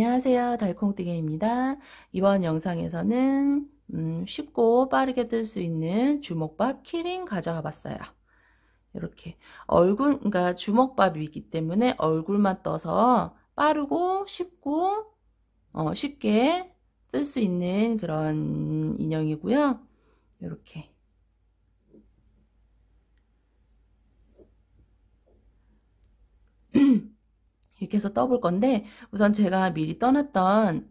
안녕하세요. 달콩뜨개입니다. 이번 영상에서는 쉽고 빠르게 뜰 수 있는 주먹밥 키링 가져가 봤어요. 이렇게 그러니까 주먹밥이기 때문에 얼굴만 떠서 빠르고 쉽고 쉽게 뜰 수 있는 그런 인형이고요. 이렇게 이렇게 해서 떠볼 건데, 우선 제가 미리 떠났던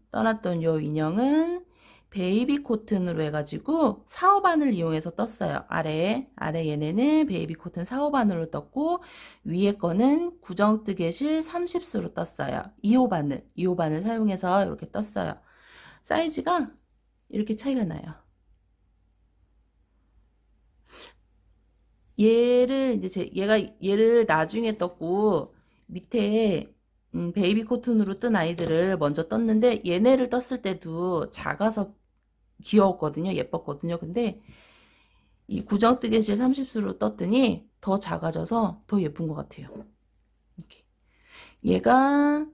요 인형은 베이비 코튼으로 해가지고 사호반을 이용해서 떴어요. 아래 얘네는 베이비 코튼 사호반으로 떴고, 위에 거는 구정뜨개실 30수로 떴어요. 2호반을 사용해서 이렇게 떴어요. 사이즈가 이렇게 차이가 나요. 얘를 나중에 떴고, 밑에 베이비 코튼으로 뜬 아이들을 먼저 떴는데, 얘네를 떴을 때도 작아서 귀여웠거든요. 예뻤거든요. 근데 이 구정뜨개실 30수로 떴더니 더 작아져서 더 예쁜 것 같아요. 이렇게. 얘가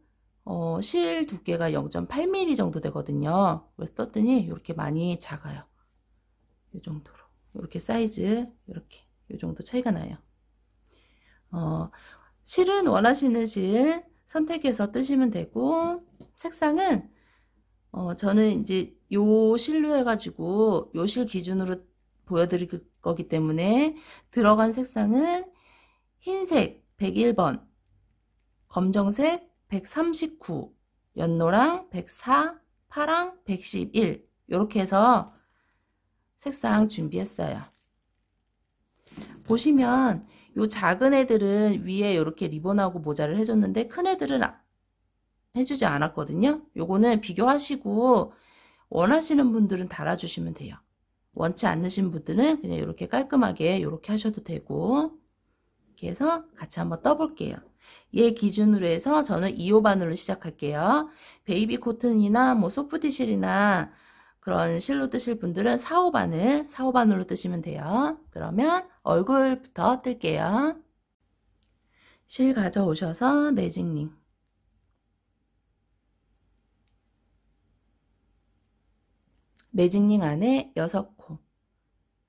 실 두께가 0.8mm 정도 되거든요. 그래서 떴더니 이렇게 많이 작아요. 이 정도로. 이렇게 사이즈 이렇게 이 정도 차이가 나요. 실은 원하시는 실 선택해서 뜨시면 되고, 색상은 저는 이제 요 실로 해가지고 요 실 기준으로 보여드릴 거기 때문에 들어간 색상은 흰색 101번, 검정색 139, 연노랑 104, 파랑 111 이렇게 해서 색상 준비했어요. 보시면 요 작은 애들은 위에 이렇게 리본하고 모자를 해줬는데 큰 애들은 해주지 않았거든요. 요거는 비교하시고 원하시는 분들은 달아주시면 돼요. 원치 않으신 분들은 그냥 이렇게 깔끔하게 이렇게 하셔도 되고, 이렇게 해서 같이 한번 떠볼게요. 얘 기준으로 해서 저는 2호 바늘로 시작할게요. 베이비 코튼이나 뭐 소프트실이나 그런 실로 뜨실 분들은 4호 바늘로 뜨시면 돼요. 그러면 얼굴부터 뜰게요. 실 가져오셔서 매직링 안에 6코,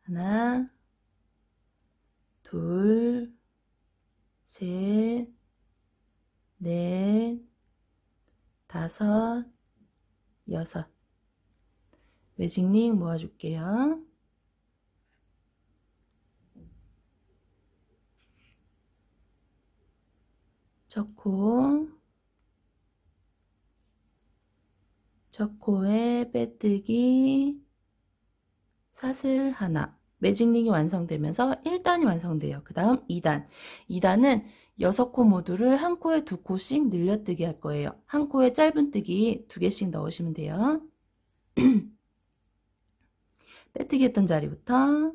하나, 둘, 셋, 넷, 다섯, 여섯. 매직링 모아줄게요. 첫 코에 빼뜨기 사슬 하나. 매직링이 완성되면서 1단이 완성돼요. 그 다음 2단은 6코 모두를 한 코에 2코씩 늘려뜨기 할 거예요. 한 코에 짧은뜨기 2개씩 넣으시면 돼요. 빼뜨기 했던 자리부터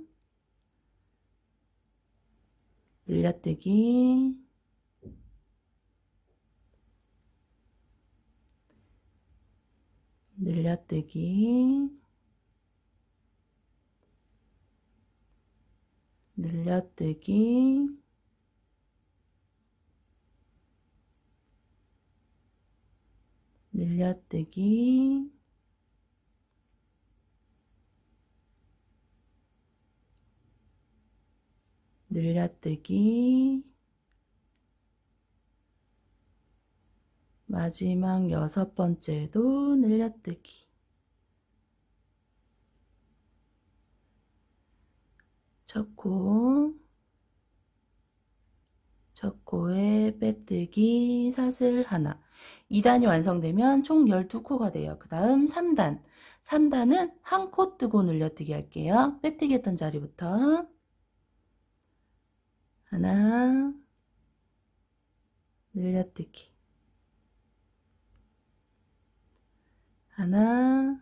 늘려뜨기, 늘려뜨기, 늘려뜨기, 늘려뜨기, 늘려뜨기, 마지막 6번째도 늘려뜨기. 첫 코에 빼뜨기 사슬 하나. 2단이 완성되면 총 12코가 돼요. 그 다음 3단은 한 코 뜨고 늘려뜨기 할게요. 빼뜨기 했던 자리부터 하나, 늘려뜨기, 하나,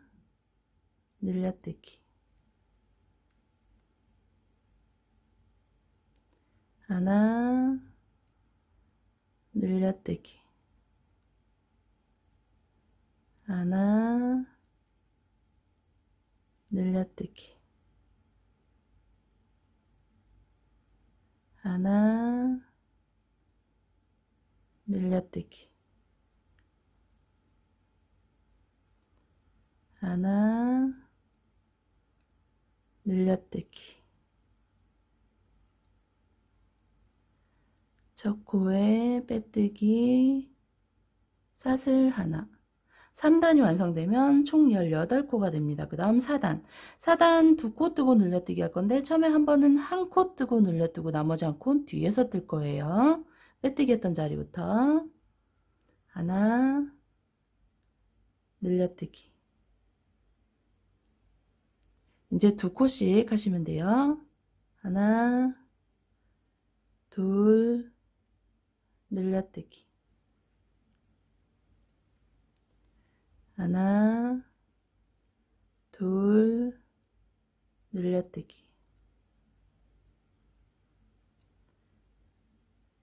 늘려뜨기, 하나, 늘려뜨기, 하나, 늘려뜨기, 하나, 늘려뜨기, 하나, 늘려뜨기. 첫 코에 빼뜨기, 사슬 하나. 3단이 완성되면 총 18코가 됩니다. 그 다음 4단. 4단 2코 뜨고 늘려뜨기 할 건데 처음에 한 번은 한 코 뜨고 늘려뜨고 나머지 한 코는 뒤에서 뜰 거예요. 빼뜨기 했던 자리부터 하나, 늘려뜨기. 이제 2코씩 하시면 돼요. 하나, 둘, 늘려뜨기. 하나, 둘, 늘려뜨기.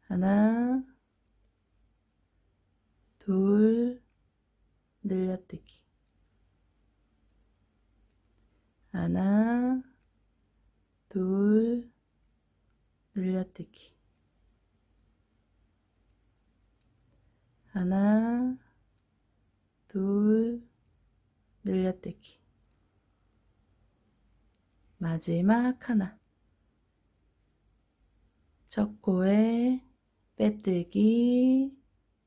하나, 둘, 늘려뜨기. 하나, 둘, 늘려뜨기. 하나, 둘, 늘려뜨기. 마지막 하나. 첫 코에 빼뜨기,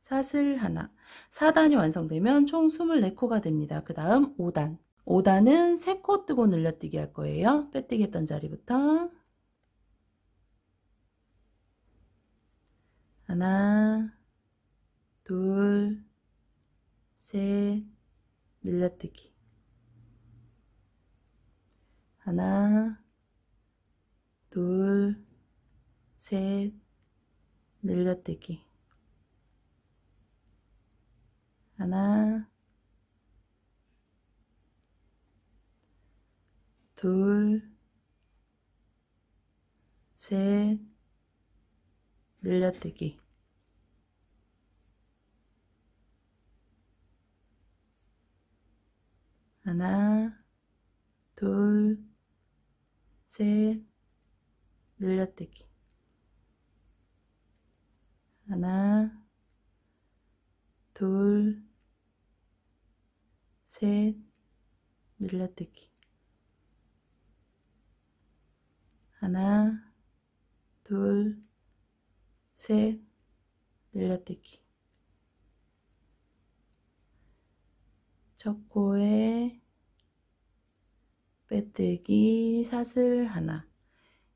사슬 하나. 4단이 완성되면 총 24코가 됩니다. 그 다음 5단. 5단은 3코 뜨고 늘려뜨기 할 거예요. 빼뜨기 했던 자리부터 하나, 둘, 셋, 늘려뜨기. 하나, 둘, 셋, 늘려뜨기. 하나, 둘, 셋, 늘려뜨기. 하나, 둘, 셋, 늘려뜨기. 하나, 둘, 셋, 늘려뜨기. 하나, 둘, 셋, 늘려뜨기. 첫 코에 빼뜨기, 사슬 하나.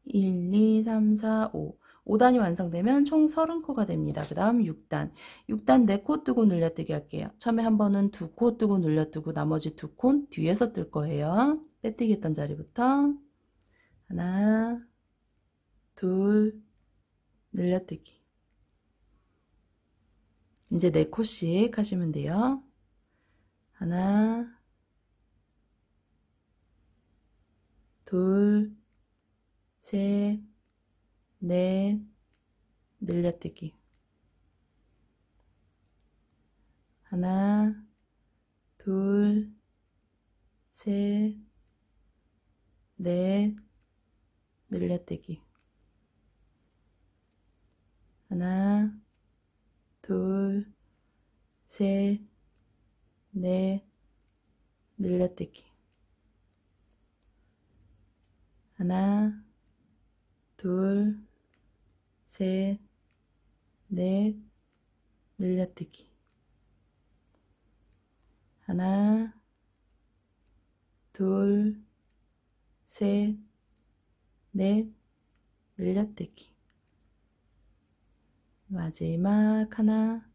1, 2, 3, 4, 5. 5단이 완성되면 총 30코가 됩니다. 그 다음 6단. 6단 4코 뜨고 늘려뜨기 할게요. 처음에 한 번은 2코 뜨고 늘려뜨고 나머지 2코 뒤에서 뜰 거예요. 빼뜨기 했던 자리부터 하나, 둘, 늘려뜨기. 이제 4코씩 하시면 돼요. 하나, 둘, 셋, 넷, 늘려뜨기. 하나, 둘, 셋, 넷, 늘려뜨기. 하나, 둘, 셋, 넷, 늘려뜨기. 하나, 둘, 셋, 넷, 늘려뜨기. 하나, 둘, 셋, 넷, 늘려뜨기. 마지막 하나,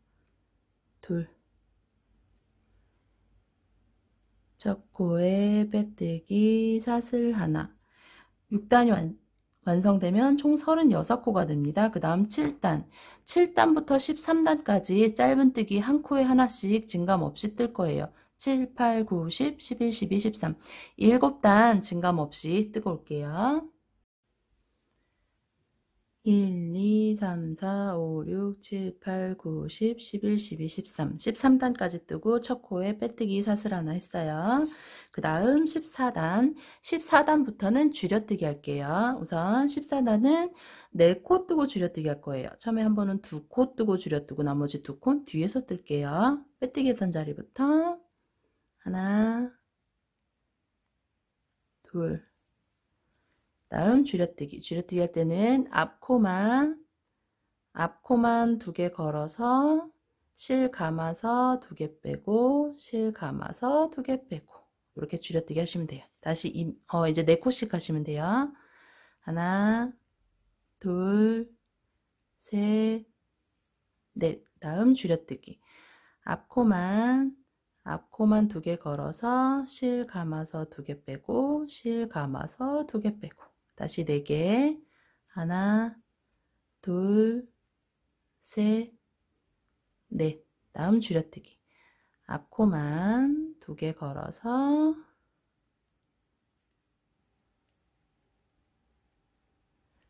둘. 첫 코에 빼뜨기, 사슬 하나. 6단이 완성되면 총 36코가 됩니다. 그 다음 7단. 7단부터 13단까지 짧은뜨기 한 코에 하나씩 증감 없이 뜰 거예요. 7, 8, 9, 10, 11, 12, 13. 7단 증감 없이 뜨고 올게요. 1, 2, 3, 4, 5, 6, 7, 8, 9, 10, 11, 12, 13. 13단까지 뜨고 첫 코에 빼뜨기 사슬 하나 했어요. 그 다음 14단. 14단부터는 줄여뜨기 할게요. 우선 14단은 4코 뜨고 줄여뜨기 할 거예요. 처음에 한 번은 2코 뜨고 줄여뜨고 나머지 2코 뒤에서 뜰게요. 빼뜨기 했던 자리부터 하나, 둘, 다음 줄여뜨기. 줄여뜨기 할 때는 앞코만 2개 걸어서 실 감아서 2개 빼고 실 감아서 2개 빼고 이렇게 줄여뜨기 하시면 돼요. 다시 이제 4코씩 하시면 돼요. 하나, 둘, 셋, 넷. 다음 줄여뜨기. 앞코만 2개 걸어서 실 감아서 2개 빼고 실 감아서 2개 빼고 다시 4개. 하나, 둘, 셋, 넷. 다음 줄여뜨기. 앞코만 2개 걸어서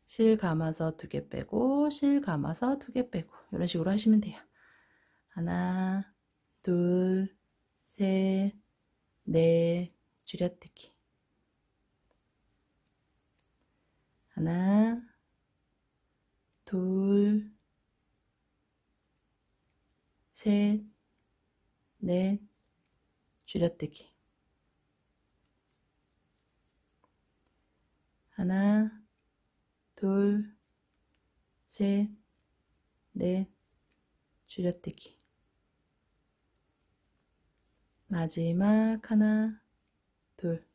실 감아서 2개 빼고 실 감아서 2개 빼고 이런 식으로 하시면 돼요. 하나, 둘, 셋, 넷. 줄여뜨기. 하나, 둘, 셋, 넷. 줄여뜨기. 하나, 둘, 셋, 넷. 줄여뜨기. 마지막 하나, 둘.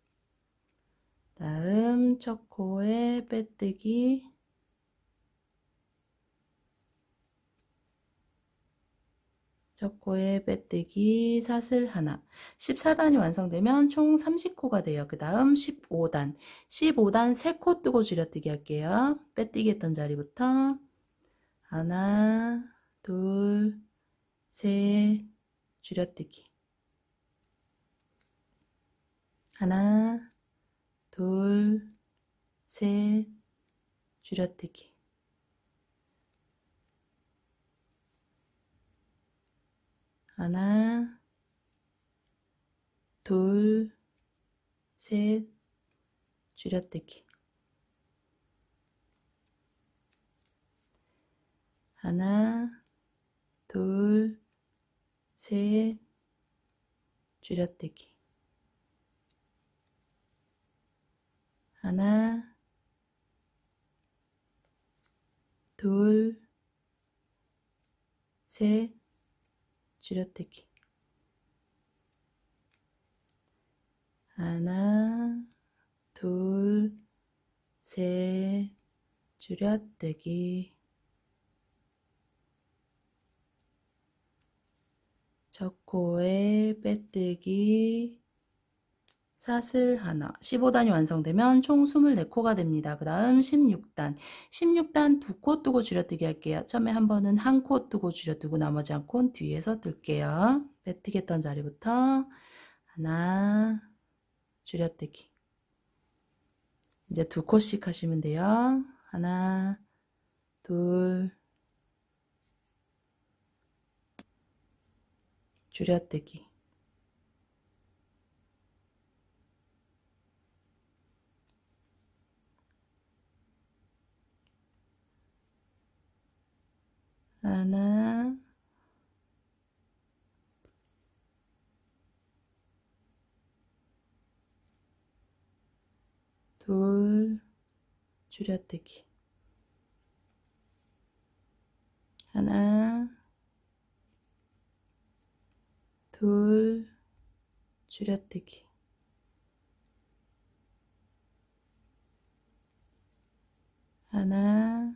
다음 첫 코에 빼뜨기. 첫 코에 빼뜨기 사슬 하나. 14단이 완성되면 총 30코가 돼요. 그 다음 15단. 15단 3코 뜨고 줄여뜨기 할게요. 빼뜨기 했던 자리부터 하나, 둘, 셋. 줄여뜨기. 하나, 둘, 셋. 줄여뜨기. 하나, 둘, 셋. 줄여뜨기. 하나, 둘, 셋. 줄여뜨기. 하나, 둘, 셋. 줄여뜨기. 하나, 둘, 셋. 줄여뜨기. 첫 코에 빼뜨기 사슬 하나. 15단이 완성되면 총 24코가 됩니다. 그 다음 16단. 16단 2코 뜨고 줄여뜨기 할게요. 처음에 한 번은 1코 뜨고 줄여뜨고 나머지 한 코는 뒤에서 뜰게요. 빼뜨기 했던 자리부터 하나, 줄여뜨기. 이제 2코씩 하시면 돼요. 하나, 둘, 줄여뜨기. 하나, 둘, 줄여뜨기. 하나, 둘, 줄여뜨기. 하나,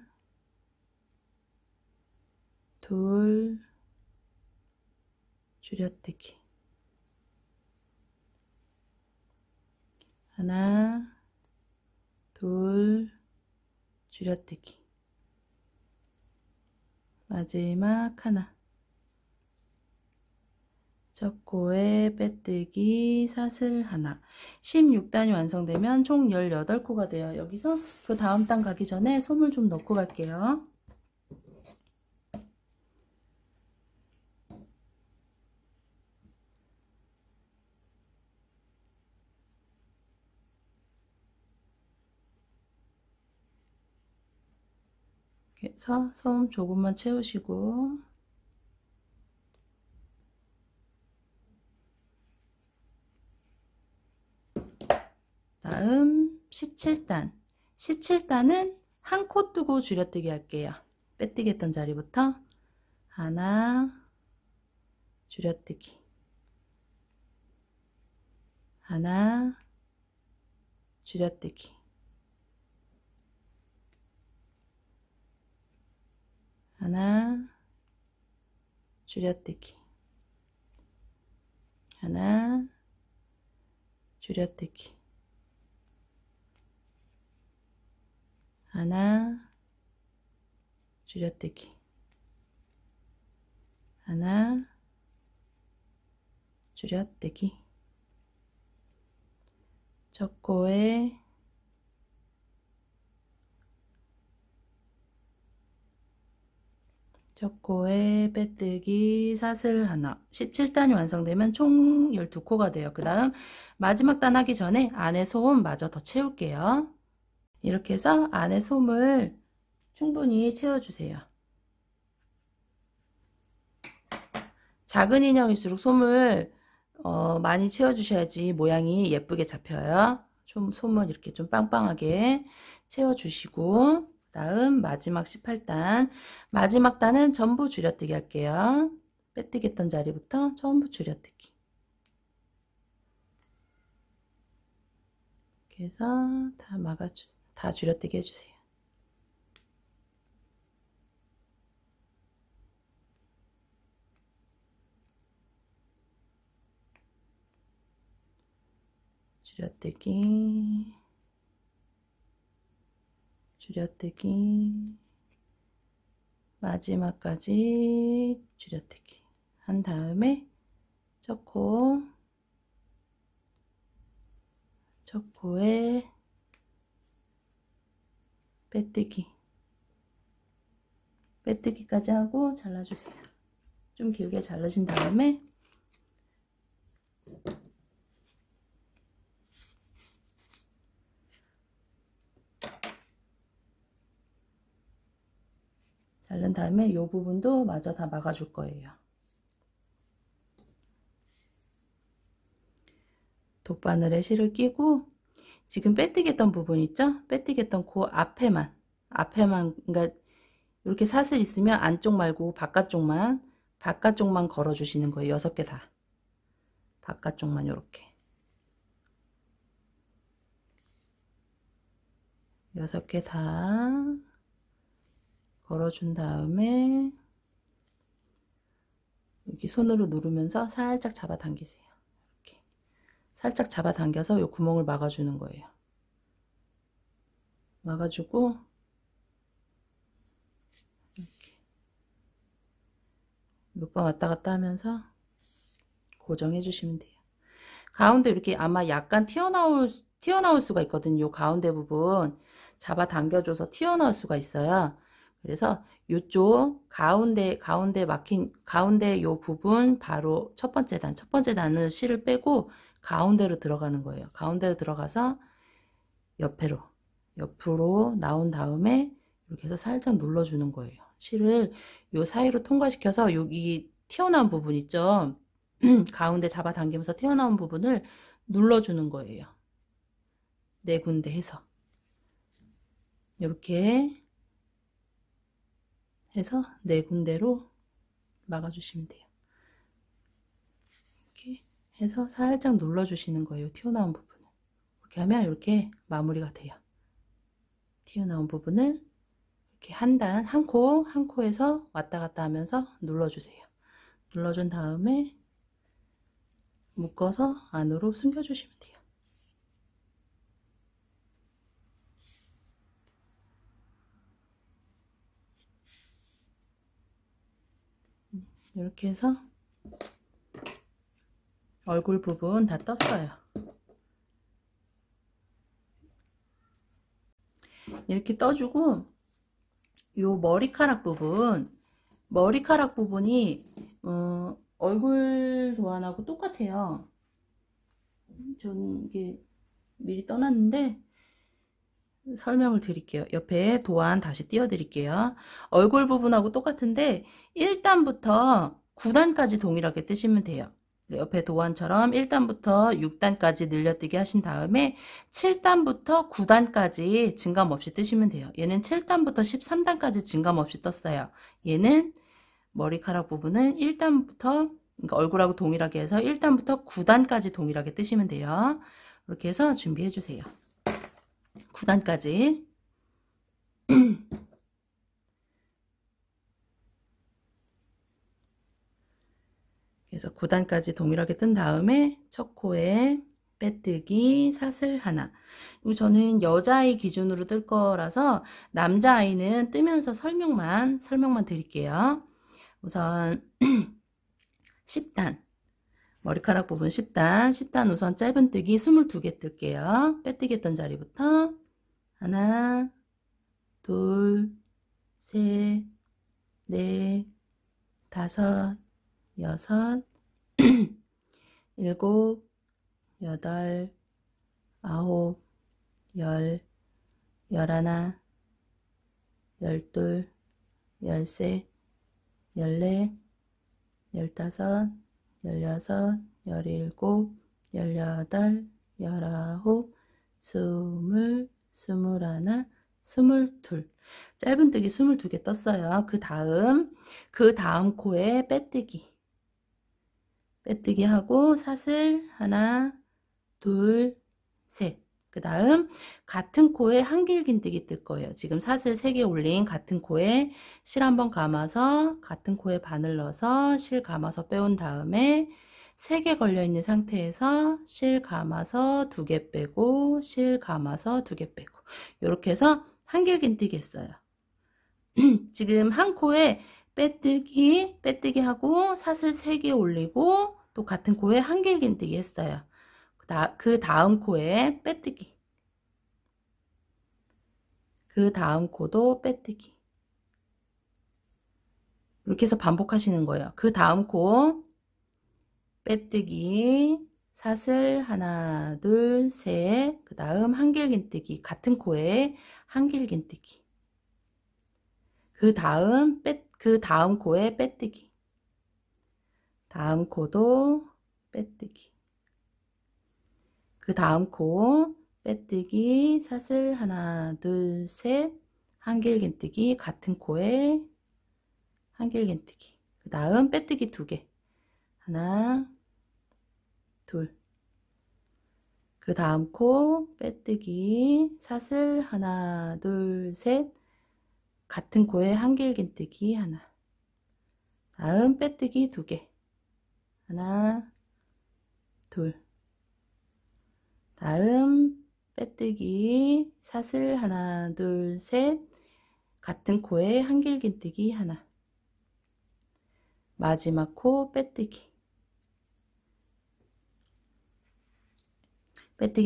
둘, 줄여뜨기. 하나, 둘, 줄여뜨기. 마지막 하나. 첫 코에 빼뜨기 사슬 하나. 16단이 완성되면 총 18코가 돼요. 여기서 그 다음 단 가기 전에 솜을 좀 넣고 갈게요. 이렇게 해서 솜 조금만 채우시고 다음 17단. 17단은 한 코 뜨고 줄여뜨기 할게요. 빼뜨기 했던 자리부터 하나, 줄여뜨기, 하나, 줄여뜨기, 하나, 줄여뜨기, 하나, 줄여뜨기, 하나, 줄여뜨기, 하나, 줄여뜨기. 첫 코에 빼뜨기 사슬 하나. 17단이 완성되면 총 12코가 돼요. 그 다음 마지막 단 하기 전에 안에 솜 마저 더 채울게요. 이렇게 해서 안에 솜을 충분히 채워주세요. 작은 인형일수록 솜을 많이 채워주셔야지 모양이 예쁘게 잡혀요. 좀 솜을 이렇게 좀 빵빵하게 채워주시고, 그 다음 마지막 18단. 마지막 단은 전부 줄여뜨기 할게요. 빼뜨기 했던 자리부터 전부 줄여뜨기. 이렇게 해서 다 줄여뜨기 해주세요. 줄여뜨기, 줄여뜨기, 마지막까지 줄여뜨기 한 다음에 첫 코에 빼뜨기까지 하고 잘라주세요. 좀 길게 잘라신 다음에 자른 다음에 이 부분도 마저 다 막아줄 거예요. 돗바늘에 실을 끼고 지금 빼뜨기 했던 부분 있죠? 빼뜨기 했던 그 앞에만 그러니까 이렇게 사슬 있으면 안쪽 말고 바깥쪽만 걸어 주시는 거예요. 6개 다. 바깥쪽만 이렇게 6개 다 걸어준 다음에 여기 손으로 누르면서 살짝 잡아당기세요. 이렇게 살짝 잡아당겨서 이 구멍을 막아주는 거예요. 막아주고 이렇게 몇 번 왔다 갔다 하면서 고정해 주시면 돼요. 가운데 이렇게 아마 약간 튀어나올 수가 있거든요. 이 가운데 부분 잡아당겨줘서 튀어나올 수가 있어요. 그래서 이쪽 가운데 막힌 가운데 요 부분 바로 첫 번째 단은 실을 빼고 가운데로 들어가는 거예요. 가운데로 들어가서 옆으로 나온 다음에 이렇게 해서 살짝 눌러주는 거예요. 실을 요 사이로 통과시켜서 여기 튀어나온 부분 있죠. 가운데 잡아당기면서 튀어나온 부분을 눌러주는 거예요. 4군데 해서 이렇게 해서 4군데로 막아주시면 돼요. 이렇게 해서 살짝 눌러주시는 거예요. 튀어나온 부분을. 이렇게 하면 이렇게 마무리가 돼요. 튀어나온 부분을 이렇게 한 코에서 왔다 갔다 하면서 눌러주세요. 눌러준 다음에 묶어서 안으로 숨겨주시면 돼요. 이렇게 해서 얼굴 부분 다 떴어요. 이렇게 떠주고 요 머리카락 부분이 얼굴 도안하고 똑같아요. 전 이게 미리 떠났는데 설명을 드릴게요. 옆에 도안 다시 띄워 드릴게요. 얼굴 부분하고 똑같은데 1단부터 9단까지 동일하게 뜨시면 돼요. 옆에 도안처럼 1단부터 6단까지 늘려뜨기 하신 다음에 7단부터 9단까지 증감 없이 뜨시면 돼요. 얘는 7단부터 13단까지 증감 없이 떴어요. 얘는 머리카락 부분은 1단부터 그러니까 얼굴하고 동일하게 해서 1단부터 9단까지 동일하게 뜨시면 돼요. 이렇게 해서 준비해 주세요. 9단까지 그래서 9단까지 동일하게 뜬 다음에 첫 코에 빼뜨기 사슬 하나. 그리고 저는 여자아이 기준으로 뜰 거라서 남자아이는 뜨면서 설명만 드릴게요. 우선 10단 머리카락 부분 10단 우선 짧은뜨기 22개 뜰게요. 빼뜨기 했던 자리부터 하나 둘 셋 넷 다섯 여섯 일곱 여덟 아홉 열 열하나 열둘 열셋 열넷 열다섯 열여섯 열일곱 열여덟 열아홉 스물 스물하나 스물둘 짧은뜨기 22개 떴어요. 그 다음 코에 빼뜨기 하고 사슬 하나 둘 셋 그 다음 같은 코에 한길긴뜨기 뜰 거예요. 지금 사슬 3개 올린 같은 코에 실 한번 감아서 같은 코에 바늘 넣어서 실 감아서 빼온 다음에 3개 걸려 있는 상태에서 실 감아서 2개 빼고 실 감아서 2개 빼고 이렇게 해서 한길긴뜨기 했어요. 지금 한 코에 빼뜨기 하고 사슬 3개 올리고 또 같은 코에 한길긴뜨기 했어요. 그 다음 코에 빼뜨기 그 다음 코도 빼뜨기 이렇게 해서 반복하시는 거예요. 그 다음 코 빼뜨기 사슬 하나 둘 셋 그 다음 한길긴뜨기 같은 코에 한길긴뜨기 그 다음 코에 빼뜨기 다음 코도 빼뜨기 그 다음 코 빼뜨기 사슬 하나 둘 셋 한길긴뜨기 같은 코에 한길긴뜨기 그 다음 빼뜨기 2개 하나 둘 그 다음 코 빼뜨기 사슬 하나 둘 셋 같은 코에 한길긴뜨기 하나 다음 빼뜨기 2개 하나 둘 다음 빼뜨기 사슬 하나 둘 셋 같은 코에 한길긴뜨기 하나 마지막 코 빼뜨기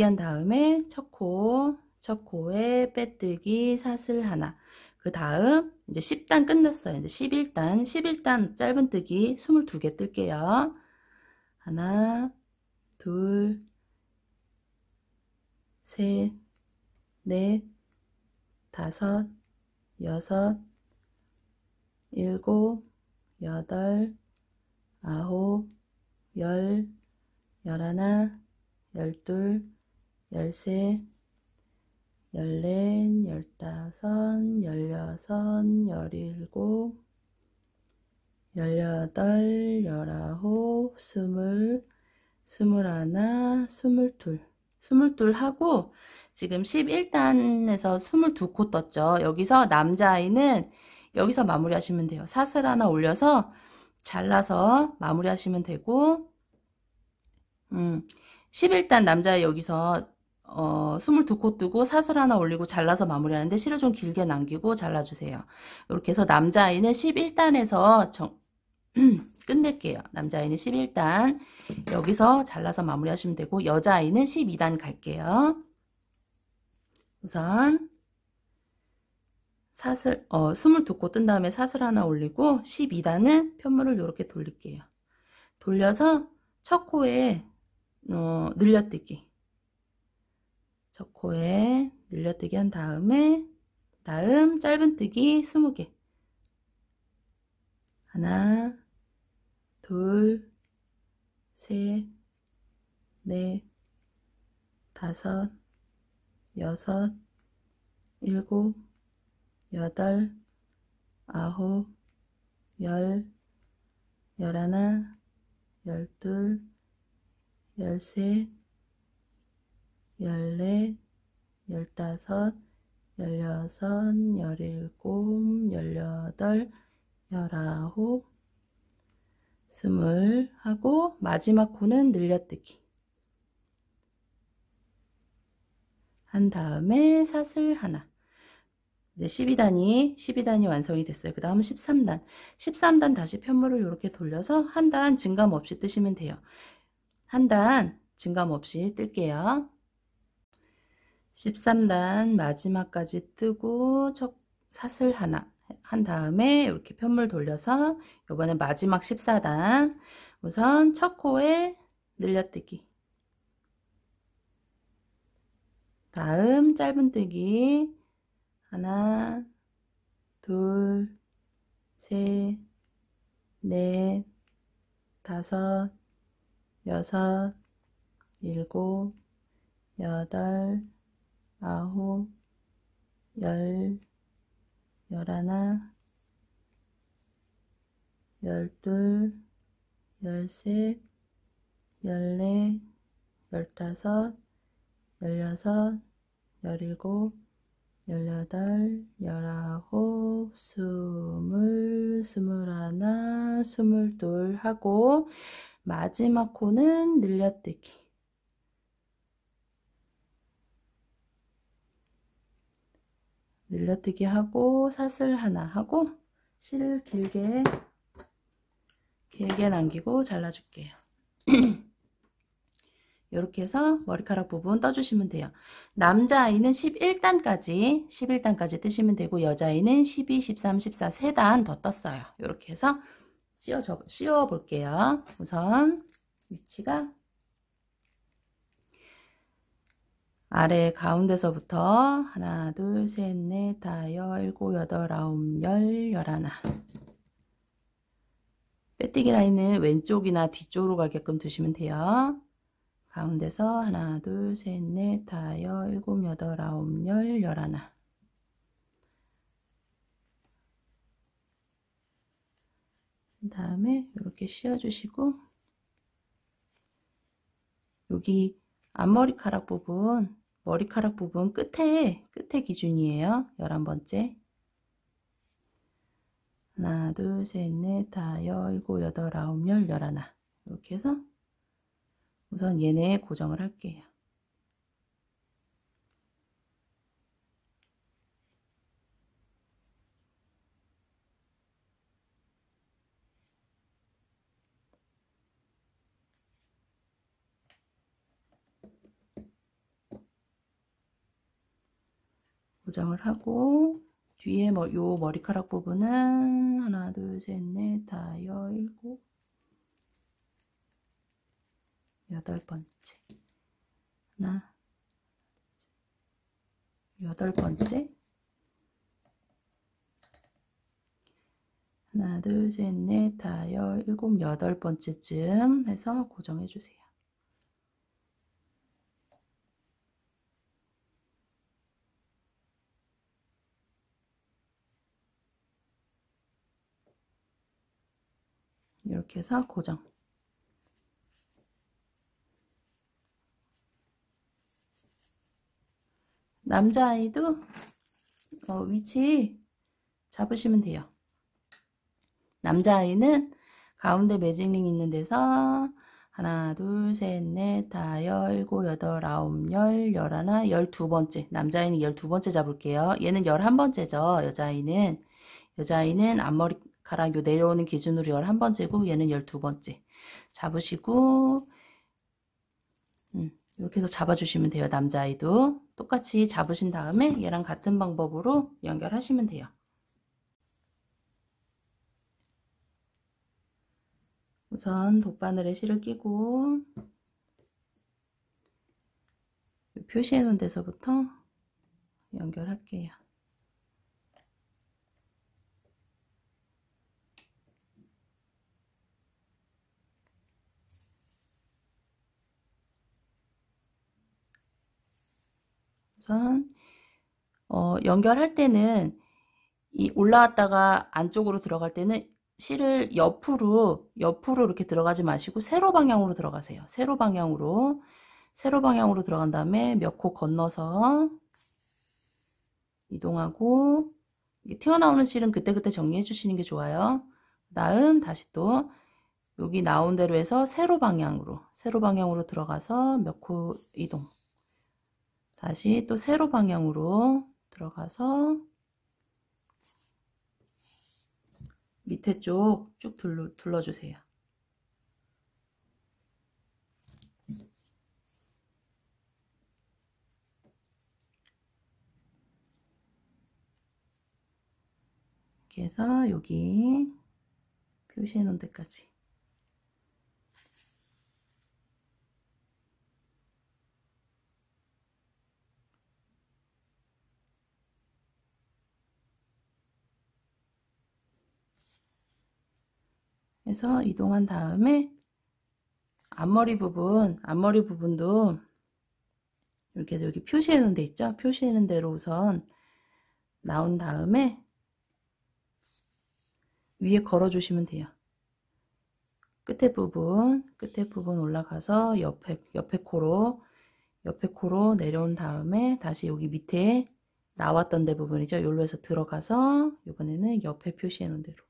한 다음에 첫 코에 빼뜨기 사슬 하나 그 다음 이제 10단 끝났어요. 이제 11단 짧은뜨기 22개 뜰게요. 하나 둘 셋 넷 다섯 여섯 일곱 여덟 아홉 열 열하나 열둘 열셋 열넷 열다섯 열여섯 열일곱 열여덟 열아홉 스물 스물하나 스물둘 하고 지금 11단에서 22코 떴죠. 여기서 남자아이는 여기서 마무리 하시면 돼요. 사슬 하나 올려서 잘라서 마무리 하시면 되고 11단 남자아이 여기서 22코 뜨고 사슬 하나 올리고 잘라서 마무리하는데 실을 좀 길게 남기고 잘라주세요. 이렇게 해서 남자아이는 11단에서 끝낼게요. 남자아이는 11단 여기서 잘라서 마무리하시면 되고 여자아이는 12단 갈게요. 우선 사슬 22코 뜬 다음에 사슬 하나 올리고 12단은 편물을 이렇게 돌릴게요. 돌려서 첫 코에 늘려뜨기 첫 코에 늘려뜨기 한 다음에 다음 짧은뜨기 20개 하나 둘 셋, 넷, 다섯, 여섯, 일곱, 여덟, 아홉, 열, 열하나, 열둘, 열셋, 열넷, 열다섯, 열여섯, 열일곱, 열여덟, 열아홉, 스물 하고 마지막 코는 늘려뜨기 한 다음에 사슬 하나. 네, 12단이 완성이 됐어요. 그 다음은 13단. 13단 다시 편물을 이렇게 돌려서 한 단 증감 없이 뜨시면 돼요. 한 단 증감 없이 뜰게요. 13단 마지막까지 뜨고 사슬 하나 한 다음에 이렇게 편물 돌려서 이번에 마지막 14단 우선 첫 코에 늘려뜨기, 다음 짧은뜨기 하나, 둘, 셋, 넷, 다섯, 여섯, 일곱, 여덟, 아홉, 열, 열하나, 열둘, 열셋, 열넷, 열다섯, 열여섯, 열일곱, 열여덟, 열아홉, 스물, 스물하나, 스물둘 하고 마지막 코는 늘려뜨기. 늘려뜨기 하고 사슬 하나 하고 실을 길게 남기고 잘라줄게요. 이렇게 해서 머리카락 부분 떠주시면 돼요. 남자아이는 11단까지 뜨시면 되고 여자아이는 12, 13, 14 3단 더 떴어요. 이렇게 해서 씌워 볼게요. 우선 위치가 아래 가운데서부터 하나, 둘, 셋, 넷, 다섯, 일곱, 여덟, 아홉, 열, 열하나. 빼뜨기 라인은 왼쪽이나 뒤쪽으로 가게끔 두시면 돼요. 가운데서 하나, 둘, 셋, 넷, 다섯, 일곱, 여덟, 아홉, 열, 열하나. 그 다음에 이렇게 씌워주시고 여기 앞머리카락 부분, 머리카락 부분 끝에 기준이에요. 11번째. 하나, 둘, 셋, 넷, 다섯, 일곱, 여덟, 아홉, 열, 열하나. 이렇게 해서 우선 얘네 고정을 할게요. 고정을 하고 뒤에 요 머리카락 부분은 하나, 둘, 셋, 넷, 다섯, 일곱, 여덟 번째. 하나, 여덟 번째. 하나, 둘, 셋, 넷, 다섯, 일곱, 여덟 번째쯤 해서 고정해 주세요. 이렇게 해서 고정. 남자아이도 위치 잡으시면 돼요. 남자아이는 가운데 매직링 있는 데서 하나, 둘, 셋, 넷, 다섯, 일곱, 여덟, 아홉, 열, 열하나, 12번째. 남자아이는 12번째 잡을게요. 얘는 11번째죠. 여자아이는 앞머리카락 요 내려오는 기준으로 11번째고 얘는 12번째. 잡으시고 이렇게 해서 잡아주시면 돼요. 남자아이도 똑같이 잡으신 다음에 얘랑 같은 방법으로 연결하시면 돼요. 우선 돗바늘에 실을 끼고 표시해 놓은 데서부터 연결할게요. 우선 연결할 때는 이 올라왔다가 안쪽으로 들어갈 때는 실을 옆으로 이렇게 들어가지 마시고 세로 방향으로 들어가세요. 세로 방향으로 들어간 다음에 몇 코 건너서 이동하고, 튀어나오는 실은 그때그때 정리해 주시는 게 좋아요. 다음 다시 또 여기 나온 대로 해서 세로 방향으로 들어가서 몇 코 이동, 다시 또 세로 방향으로 들어가서 밑에 쪽 쭉 둘러주세요. 이렇게 해서 여기 표시해 놓은 데까지. 해서 이동한 다음에 앞머리 부분도 이렇게 해서 여기 표시해 놓은 데 있죠? 표시해 놓은 대로 우선 나온 다음에 위에 걸어 주시면 돼요. 끝에 부분 올라가서 옆에 코로 내려온 다음에 다시 여기 밑에 나왔던 데 부분이죠. 여기로 해서 들어가서 이번에는 옆에 표시해 놓은 대로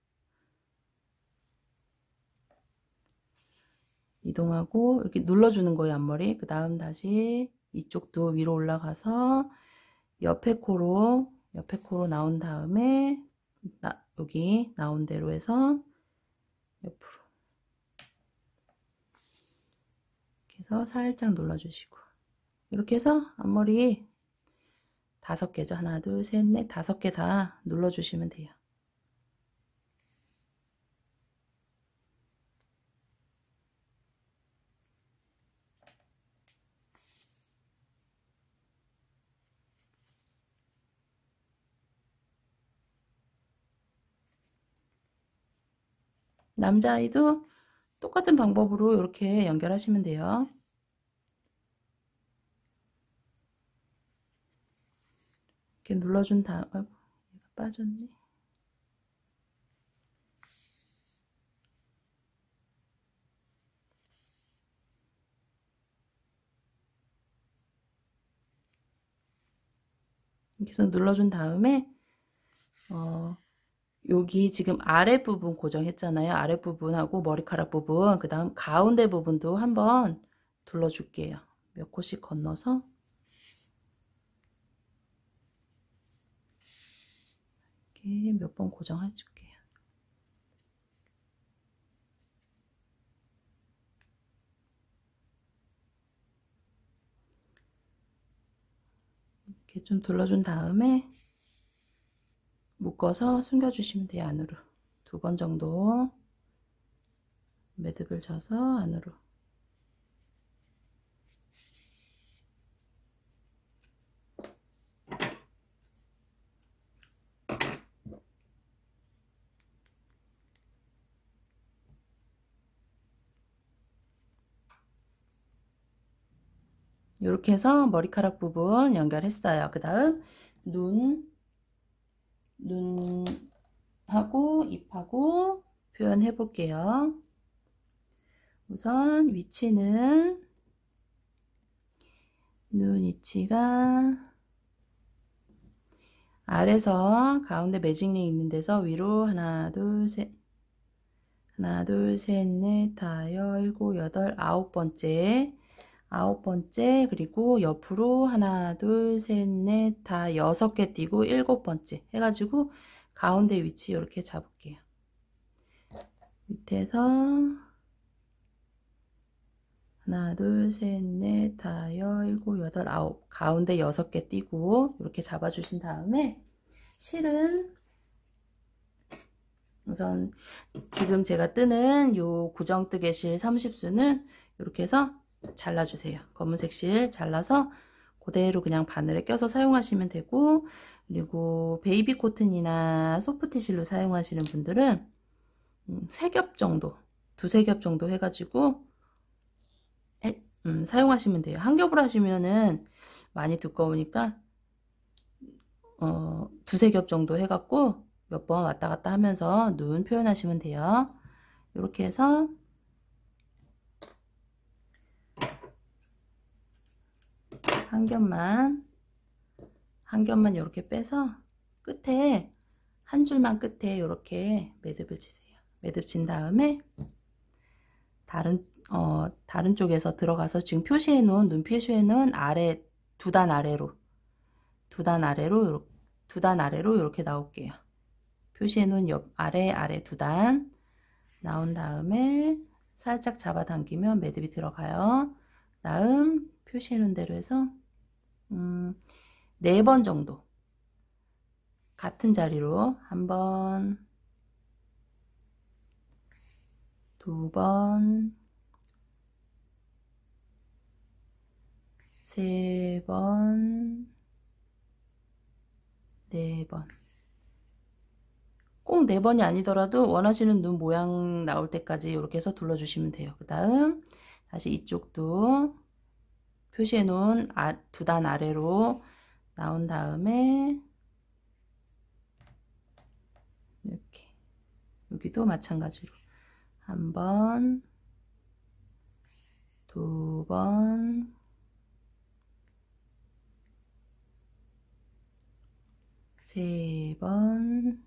이동하고 이렇게 눌러주는 거예요, 앞머리. 그 다음 다시 이쪽도 위로 올라가서 옆에 코로 나온 다음에 여기 나온 대로 해서 옆으로 이렇게 해서 살짝 눌러주시고, 이렇게 해서 앞머리 5개죠. 하나, 둘, 셋, 넷, 5개 다 눌러주시면 돼요. 남자아이도 똑같은 방법으로 이렇게 연결하시면 돼요. 이렇게 눌러준 다음, 아이고, 얘가 빠졌네. 이렇게 해서 눌러준 다음에 여기 지금 아랫부분 고정했잖아요. 아랫부분하고 머리카락 부분, 그 다음 가운데 부분도 한번 둘러줄게요. 몇 코씩 건너서 이렇게 몇 번 고정해 줄게요. 이렇게 좀 둘러준 다음에 묶어서 숨겨주시면 돼요. 안으로 2번 정도 매듭을 져서 안으로. 이렇게 해서 머리카락 부분 연결했어요. 그 다음 눈하고 입하고 표현해 볼게요. 우선 위치는 눈 위치가 아래서 가운데 매직링 있는 데서 위로 하나 둘 셋 넷 다섯 일곱 여덟 9번째 그리고 옆으로 하나 둘 셋 넷 다 6개 띄고 7번째 해가지고 가운데 위치 이렇게 잡을게요. 밑에서 하나 둘 셋 넷 다섯 일곱 여덟 9 가운데 6개 띄고 이렇게 잡아주신 다음에 실은 우선 지금 제가 뜨는 요 구정뜨개 실 30수는 이렇게 해서 잘라주세요. 검은색 실 잘라서 그대로 그냥 바늘에 껴서 사용하시면 되고, 그리고 베이비 코튼이나 소프트 실로 사용하시는 분들은 3겹 정도, 2-3겹 정도 해가지고 사용하시면 돼요. 한 겹을 하시면은 많이 두꺼우니까 두세 겹 정도 해갖고 몇 번 왔다 갔다 하면서 눈 표현하시면 돼요. 이렇게 해서 한 겹만 이렇게 빼서 끝에 한 줄만 끝에 이렇게 매듭을 치세요. 매듭 친 다음에 다른 쪽에서 들어가서 지금 표시해 놓은 눈 표시해 놓은 아래 두 단 아래로 이렇게 나올게요. 표시해 놓은 옆 아래 두 단 나온 다음에 살짝 잡아당기면 매듭이 들어가요. 다음 표시해 놓은 대로 해서 4번 정도 같은 자리로 한 번, 두 번, 세 번, 네 번. 꼭 4번이 아니더라도 원하시는 눈 모양 나올 때까지 이렇게 해서 둘러주시면 돼요. 그 다음 다시 이쪽도 표시해 놓은 두 단 아래로 나온 다음에 이렇게 여기도 마찬가지로 한 번, 두 번, 세 번,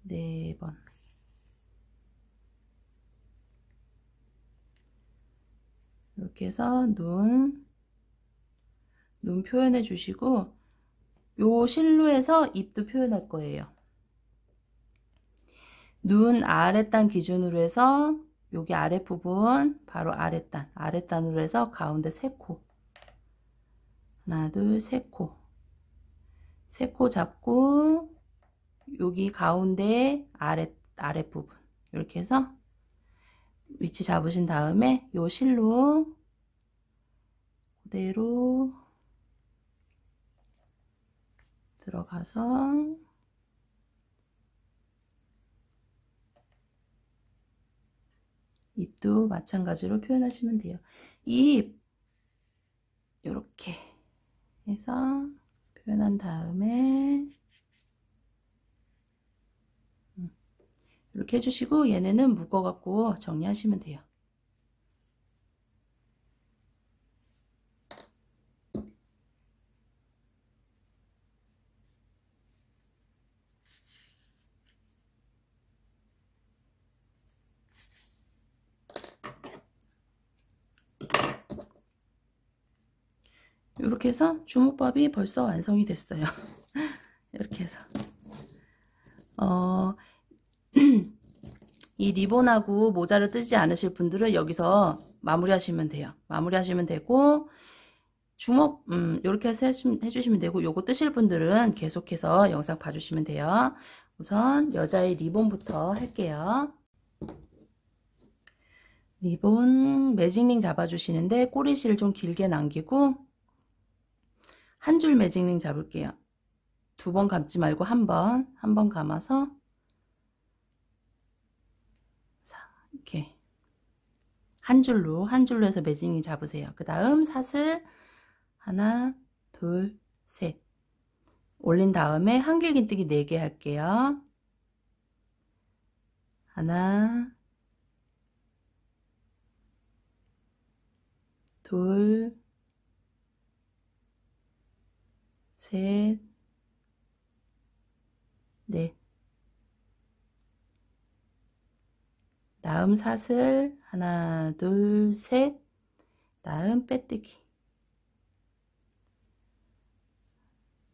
네 번. 이렇게 해서 눈 표현해 주시고 요 실루에서 입도 표현할 거예요. 눈 아랫단 기준으로 해서 여기 아랫부분 바로 아랫단으로 해서 가운데 3코 하나 둘 3코 잡고 여기 가운데 아랫부분 이렇게 해서 위치 잡으신 다음에 요 실로 그대로 들어가서 입도 마찬가지로 표현하시면 돼요. 입 이렇게 해서 표현한 다음에 이렇게 해주시고 얘네는 묶어 갖고 정리하시면 돼요. 이렇게 해서 주먹밥이 벌써 완성이 됐어요. 이렇게 해서 이 리본하고 모자를 뜨지 않으실 분들은 여기서 마무리하시면 돼요. 마무리하시면 되고 주먹 이렇게 해서 해주시면 되고 요거 뜨실 분들은 계속해서 영상 봐주시면 돼요. 우선 여자의 리본부터 할게요. 리본 매직링 잡아주시는데 꼬리실을 좀 길게 남기고 한 줄 매직링 잡을게요. 2번 감지 말고 한 번 감아서 이렇게 한 줄로 해서 매직링 잡으세요. 그 다음 사슬 하나 둘 셋 올린 다음에 한길긴뜨기 4개 할게요. 하나 둘 셋 넷 다음 사슬 하나 둘 셋 다음 빼뜨기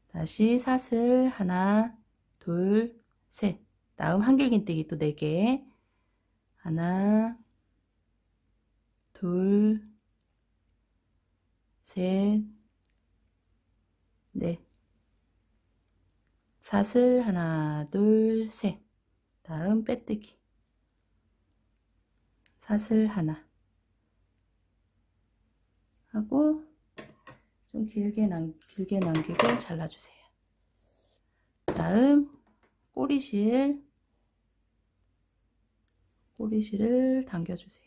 다시 사슬 하나 둘 셋 다음 한길긴뜨기 또 4개 하나 둘 셋 넷 사슬 하나 둘 셋 다음 빼뜨기 사슬 하나 하고 좀 길게 남기고 잘라주세요. 다음 꼬리실을 당겨주세요.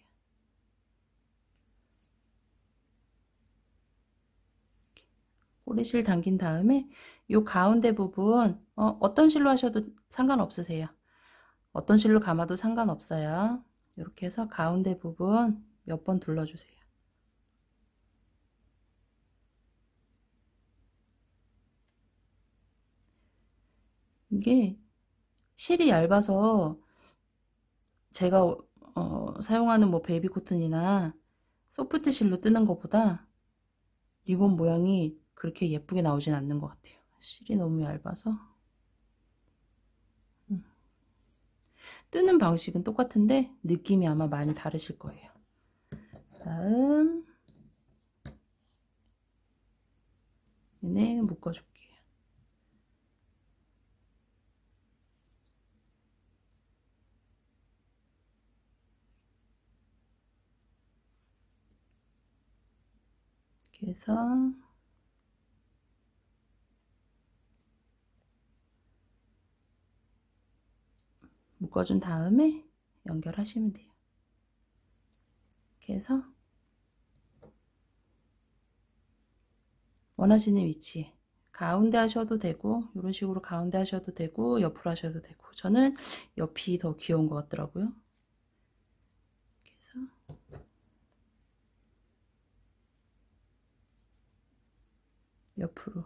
꼬리실 당긴 다음에 요 가운데 부분 어떤 실로 하셔도 상관없으세요. 어떤 실로 감아도 상관없어요. 이렇게 해서 가운데 부분 몇 번 둘러주세요. 이게 실이 얇아서 제가 사용하는 뭐 베이비 코튼이나 소프트 실로 뜨는 것보다 리본 모양이 그렇게 예쁘게 나오진 않는 것 같아요. 실이 너무 얇아서. 뜨는 방식은 똑같은데 느낌이 아마 많이 다르실 거예요. 다음 얘네 묶어줄게요. 이렇게 해서 묶어준 다음에 연결하시면 돼요. 이렇게 해서 원하시는 위치에 가운데 하셔도 되고 이런 식으로 가운데 하셔도 되고 옆으로 하셔도 되고 저는 옆이 더 귀여운 것 같더라고요. 이렇게 해서 옆으로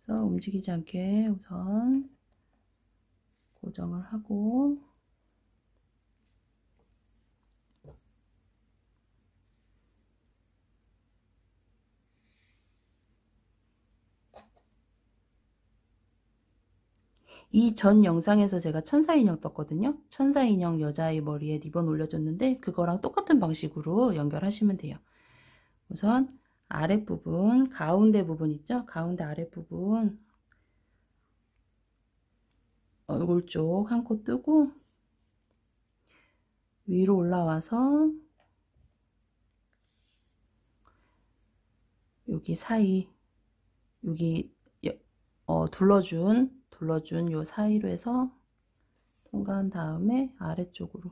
그래서 움직이지 않게 우선 고정을 하고 이 전 영상에서 제가 천사인형 떴거든요. 천사인형 여자아이 머리에 리본 올려줬는데 그거랑 똑같은 방식으로 연결하시면 돼요. 우선 아랫부분, 가운데 부분 있죠? 가운데 아랫부분 얼굴 쪽 한 코 뜨고 위로 올라와서 여기 사이 여기 둘러준 요 사이로 해서 통과한 다음에 아래쪽으로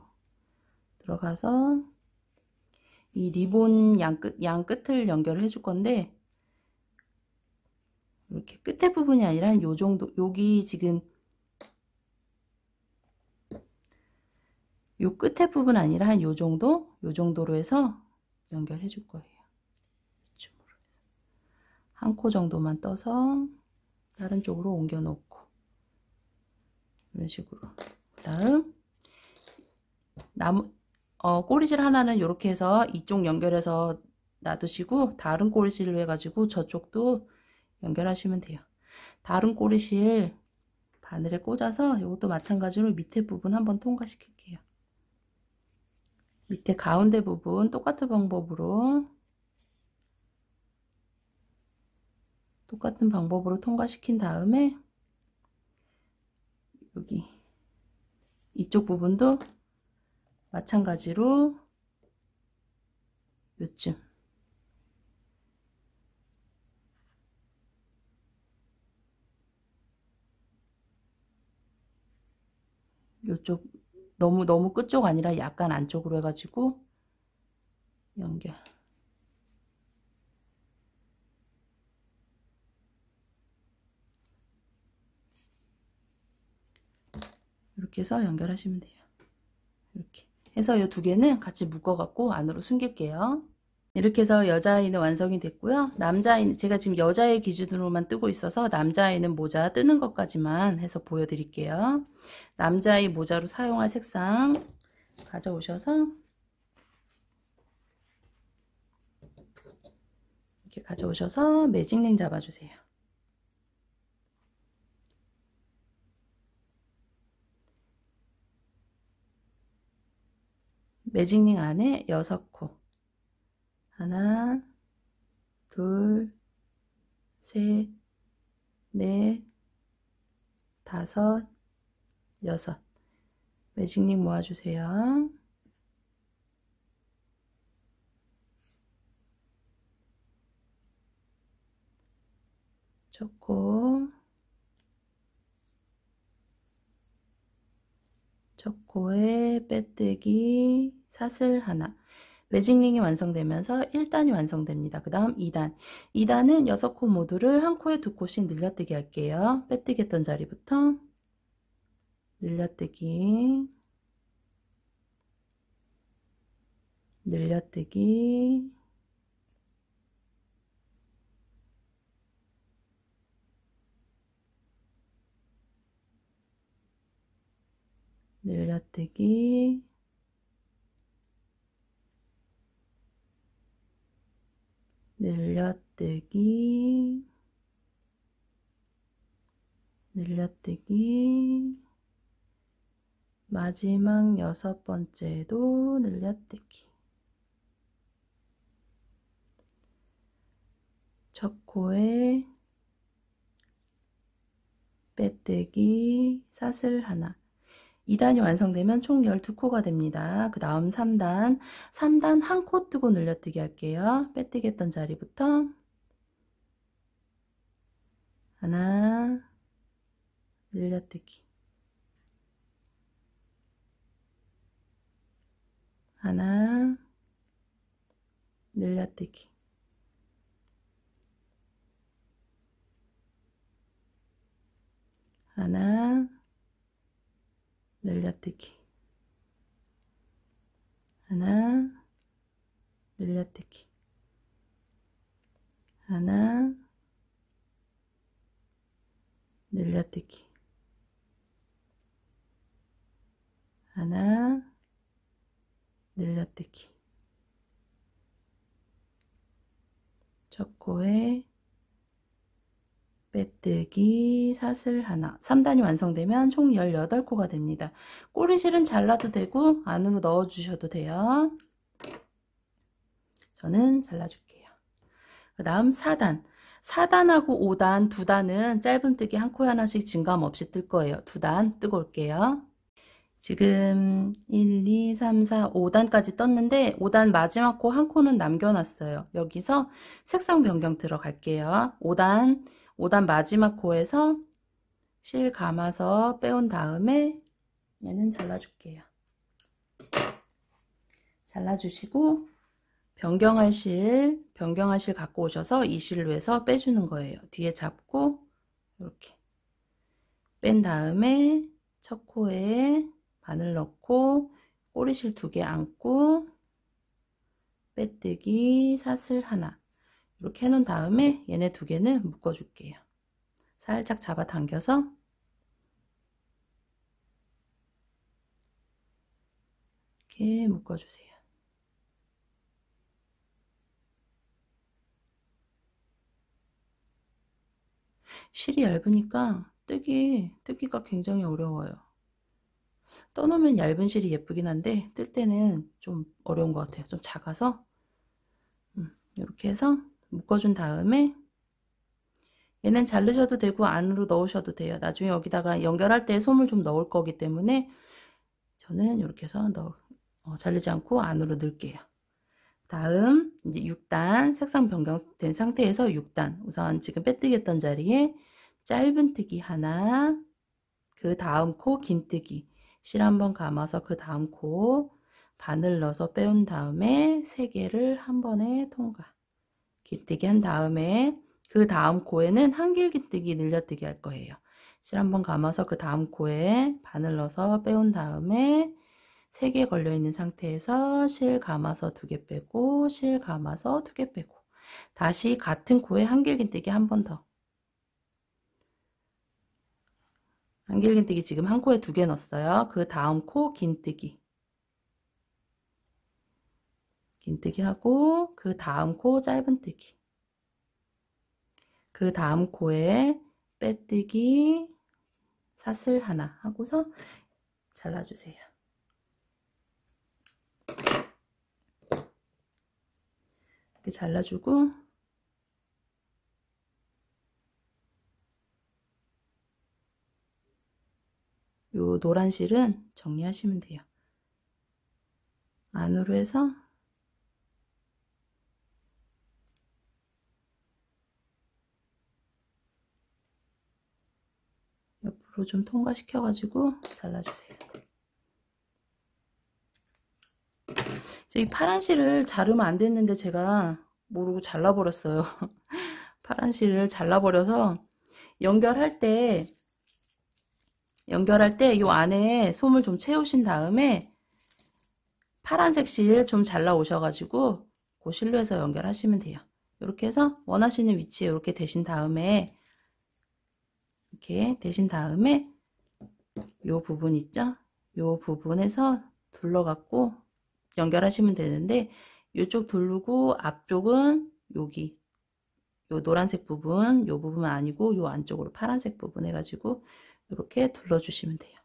들어가서 이 리본 양 끝을 연결을 해줄 건데 이렇게 끝에 부분이 아니라 요 정도 여기 지금 요 끝에 부분 아니라 한 요 정도로 해서 연결해 줄 거예요. 한 코 정도만 떠서 다른 쪽으로 옮겨 놓고 이런 식으로 다음 꼬리실 하나는 이렇게 해서 이쪽 연결해서 놔두시고 다른 꼬리실로 해가지고 저쪽도 연결하시면 돼요. 다른 꼬리실 바늘에 꽂아서 이것도 마찬가지로 밑에 부분 한번 통과시킬게요. 밑에 가운데 부분 똑같은 방법으로 통과시킨 다음에 여기 이쪽 부분도 마찬가지로 요쯤 요쪽 너무 끝쪽 아니라 약간 안쪽으로 해가지고 연결 이렇게 해서 연결하시면 돼요. 이렇게 해서 이 두 개는 같이 묶어 갖고 안으로 숨길게요. 이렇게 해서 여자아이는 완성이 됐고요. 남자아이는 제가 지금 여자아이 기준으로만 뜨고 있어서 남자아이는 모자 뜨는 것까지만 해서 보여드릴게요. 남자아이 모자로 사용할 색상 가져오셔서 이렇게 가져오셔서 매직링 잡아주세요. 매직링 안에 6코 하나 둘 셋 넷 다섯 여섯 매직링 모아주세요. 첫 코에 빼뜨기 사슬 하나 매직링이 완성되면서 1단이 완성됩니다. 그 다음 2단. 2단은 6코 모두를 한 코에 2코씩 늘려뜨기 할게요. 빼뜨기 했던 자리부터 늘려뜨기, 늘려뜨기, 늘려뜨기, 늘려뜨기, 늘려뜨기, 마지막 6번째도 늘려뜨기. 첫 코에 빼뜨기, 사슬 하나. 2단이 완성되면 총 12코가 됩니다. 그 다음 3단. 3단 한 코 뜨고 늘려뜨기 할게요. 빼뜨기 했던 자리부터 하나, 늘려뜨기. 하나, 늘려뜨기. 하나, 늘려뜨기. 하나, 늘려뜨기. 하나, 늘려뜨기. 하나, 늘려뜨기. 첫 코에 빼뜨기, 사슬 하나. 3단이 완성되면 총 18코가 됩니다. 꼬리실은 잘라도 되고 안으로 넣어 주셔도 돼요. 저는 잘라줄게요. 그 다음 4단. 4단하고 5단, 2단은 짧은뜨기 한 코에 하나씩 증감 없이 뜰 거예요. 2단 뜨고 올게요. 지금 1, 2, 3, 4, 5단까지 떴는데 5단 마지막 코 한 코는 남겨놨어요. 여기서 색상 변경 들어갈게요. 5단 마지막 코에서 실 감아서 빼온 다음에 얘는 잘라줄게요. 잘라주시고 변경할 실 갖고 오셔서 이 실로 해서 빼주는 거예요. 뒤에 잡고 이렇게 뺀 다음에 첫 코에 바늘 넣고 꼬리실 2개 안고 빼뜨기, 사슬 하나 이렇게 해놓은 다음에 얘네 2개는 묶어줄게요. 살짝 잡아 당겨서 이렇게 묶어주세요. 실이 얇으니까 뜨기가 굉장히 어려워요. 떠놓으면 얇은 실이 예쁘긴 한데 뜰 때는 좀 어려운 것 같아요. 좀 작아서 이렇게 해서 묶어준 다음에 얘는 자르셔도 되고 안으로 넣으셔도 돼요. 나중에 여기다가 연결할 때 솜을 좀 넣을 거기 때문에 저는 이렇게 해서 자르지 않고 안으로 넣을게요. 다음 이제 6단 색상 변경된 상태에서 6단 우선 지금 빼뜨기 했던 자리에 짧은뜨기 하나, 그 다음 코 긴뜨기 실 한번 감아서 그 다음 코 바늘 넣어서 빼온 다음에 3개를 한 번에 통과. 긴뜨기 한 다음에 그 다음 코에는 한길 긴뜨기 늘려뜨기 할 거예요. 실 한번 감아서 그 다음 코에 바늘 넣어서 빼온 다음에 3개 걸려 있는 상태에서 실 감아서 2개 빼고 실 감아서 2개 빼고 다시 같은 코에 한길 긴뜨기 한 번 더. 한길 긴뜨기 지금 한 코에 2개 넣었어요. 그 다음 코 긴뜨기 하고 그 다음 코 짧은뜨기 그 다음 코에 빼뜨기 사슬 하나 하고서 잘라주세요. 이렇게 잘라주고 요 노란 실은 정리하시면 돼요. 안으로 해서 옆으로 좀 통과시켜 가지고 잘라주세요. 이 파란 실을 자르면 안 됐는데 제가 모르고 잘라버렸어요. 파란 실을 잘라버려서 연결할 때 요 안에 솜을 좀 채우신 다음에 파란색 실 좀 잘라 오셔가지고 그 실로 해서 연결하시면 돼요. 이렇게 해서 원하시는 위치에 이렇게 대신 다음에 요 부분 있죠? 요 부분에서 둘러갖고 연결하시면 되는데 이쪽 두르고 앞쪽은 여기 요 노란색 부분 요 부분 아니고 요 안쪽으로 파란색 부분 해가지고 이렇게 둘러주시면 돼요.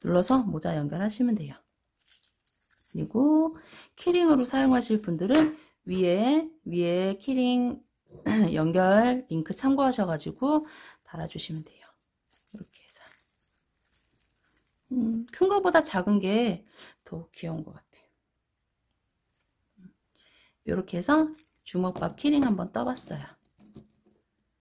눌러서 모자 연결하시면 돼요. 그리고 키링으로 사용하실 분들은 위에 키링 연결 링크 참고하셔가지고 달아주시면 돼요. 이렇게 해서 큰 거보다 작은 게 더 귀여운 것 같아요. 이렇게 해서 주먹밥 키링 한번 떠봤어요.